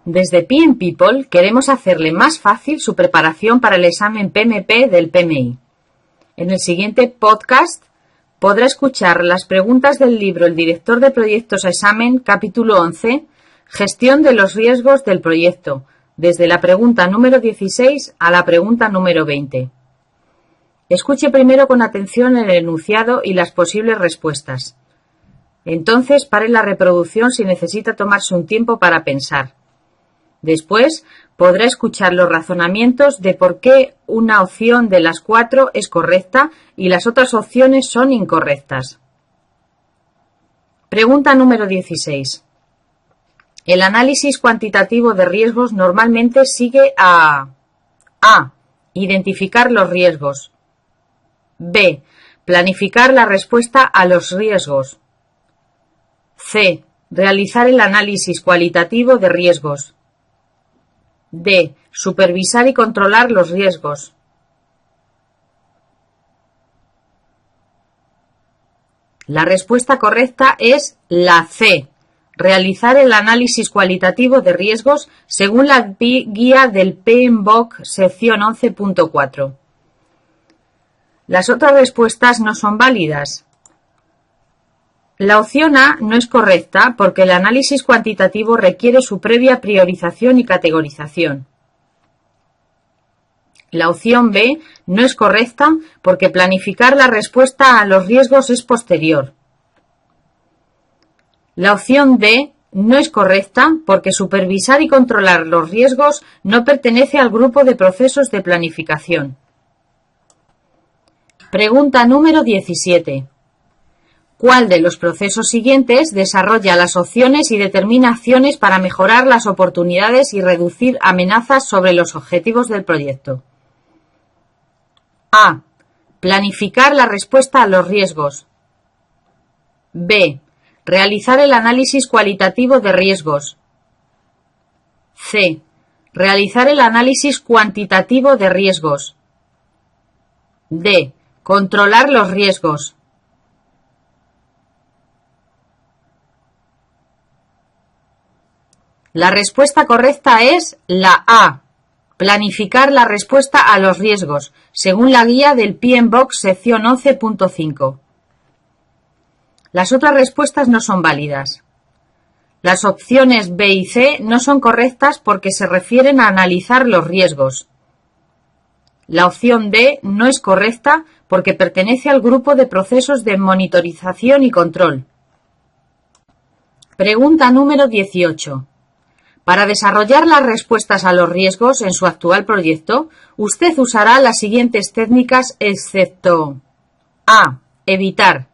Desde PM People queremos hacerle más fácil su preparación para el examen PMP del PMI. En el siguiente podcast podrá escuchar las preguntas del libro El director de proyectos a examen, capítulo 11, Gestión de los riesgos del proyecto, desde la pregunta número 16 a la pregunta número 20. Escuche primero con atención el enunciado y las posibles respuestas. Entonces pare la reproducción si necesita tomarse un tiempo para pensar. Después podrá escuchar los razonamientos de por qué una opción de las 4 es correcta y las otras opciones son incorrectas. Pregunta número 16. El análisis cuantitativo de riesgos normalmente sigue a A. Identificar los riesgos. B. Planificar la respuesta a los riesgos. C. Realizar el análisis cualitativo de riesgos. D. Supervisar y controlar los riesgos. La respuesta correcta es la C. Realizar el análisis cualitativo de riesgos según la guía del PMBOK sección 11.4. Las otras respuestas no son válidas. La opción A no es correcta porque el análisis cuantitativo requiere su previa priorización y categorización. La opción B no es correcta porque planificar la respuesta a los riesgos es posterior. La opción D no es correcta porque supervisar y controlar los riesgos no pertenece al grupo de procesos de planificación. Pregunta número 17. ¿Cuál de los procesos siguientes desarrolla las opciones y determina acciones para mejorar las oportunidades y reducir amenazas sobre los objetivos del proyecto? A. Planificar la respuesta a los riesgos. B. Realizar el análisis cualitativo de riesgos. C. Realizar el análisis cuantitativo de riesgos. D. Controlar los riesgos. La respuesta correcta es la A. Planificar la respuesta a los riesgos, según la guía del PMBOK sección 11.5. Las otras respuestas no son válidas. Las opciones B y C no son correctas porque se refieren a analizar los riesgos. La opción D no es correcta porque pertenece al grupo de procesos de monitorización y control. Pregunta número 18. Para desarrollar las respuestas a los riesgos en su actual proyecto, usted usará las siguientes técnicas excepto A. Evitar.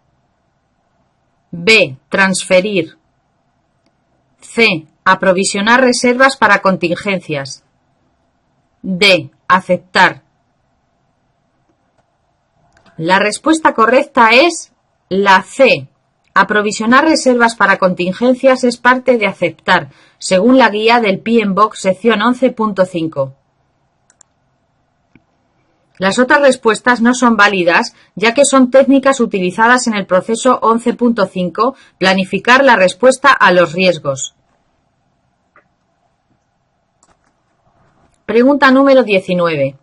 B. Transferir. C. Aprovisionar reservas para contingencias. D. Aceptar. La respuesta correcta es la C. Aprovisionar reservas para contingencias es parte de aceptar, según la guía del PMBOK sección 11.5. Las otras respuestas no son válidas, ya que son técnicas utilizadas en el proceso 11.5, planificar la respuesta a los riesgos. Pregunta número 19.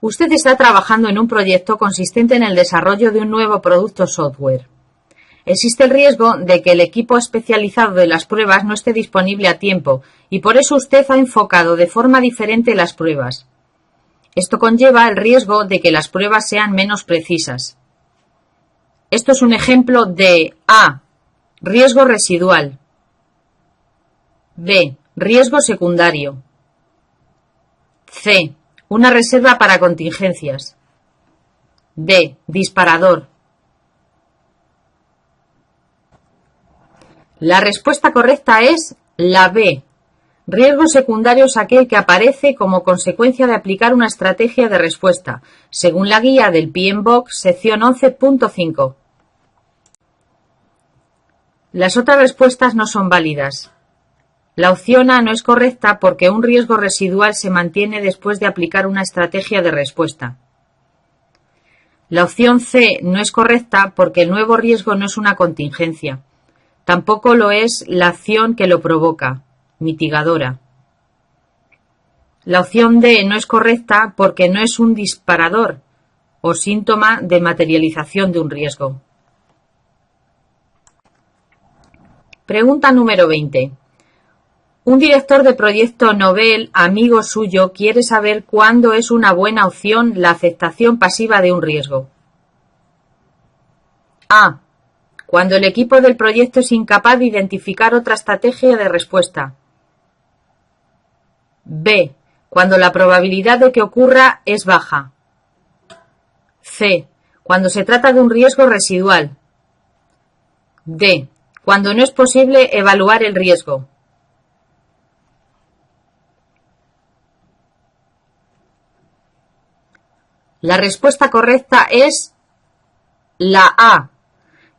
Usted está trabajando en un proyecto consistente en el desarrollo de un nuevo producto software. Existe el riesgo de que el equipo especializado de las pruebas no esté disponible a tiempo y por eso usted ha enfocado de forma diferente las pruebas. Esto conlleva el riesgo de que las pruebas sean menos precisas. Esto es un ejemplo de A. Riesgo residual. B. Riesgo secundario. C. Una reserva para contingencias. D. Disparador. La respuesta correcta es la B. Riesgo secundario es aquel que aparece como consecuencia de aplicar una estrategia de respuesta, según la guía del PMBOK sección 11.5. Las otras respuestas no son válidas. La opción A no es correcta porque un riesgo residual se mantiene después de aplicar una estrategia de respuesta. La opción C no es correcta porque el nuevo riesgo no es una contingencia. Tampoco lo es la acción que lo provoca, mitigadora. La opción D no es correcta porque no es un disparador o síntoma de materialización de un riesgo. Pregunta número 20. Un director de proyecto novel, amigo suyo, quiere saber cuándo es una buena opción la aceptación pasiva de un riesgo. A. Cuando el equipo del proyecto es incapaz de identificar otra estrategia de respuesta. B. Cuando la probabilidad de que ocurra es baja. C. Cuando se trata de un riesgo residual. D. Cuando no es posible evaluar el riesgo. La respuesta correcta es la A.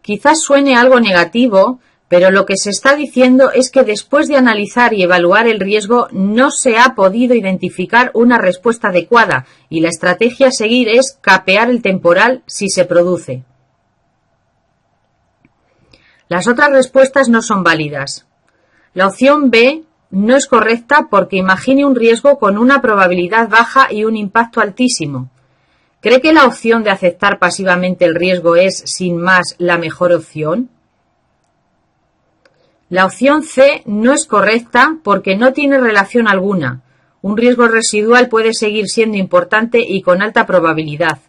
Quizás suene algo negativo, pero lo que se está diciendo es que después de analizar y evaluar el riesgo no se ha podido identificar una respuesta adecuada y la estrategia a seguir es capear el temporal si se produce. Las otras respuestas no son válidas. La opción B no es correcta porque imagine un riesgo con una probabilidad baja y un impacto altísimo. ¿Cree que la opción de aceptar pasivamente el riesgo es, sin más, la mejor opción? La opción C no es correcta porque no tiene relación alguna. Un riesgo residual puede seguir siendo importante y con alta probabilidad.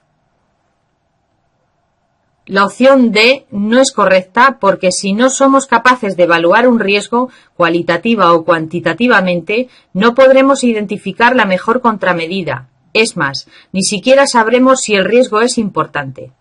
La opción D no es correcta porque si no somos capaces de evaluar un riesgo cualitativa o cuantitativamente, no podremos identificar la mejor contramedida. Es más, ni siquiera sabremos si el riesgo es importante.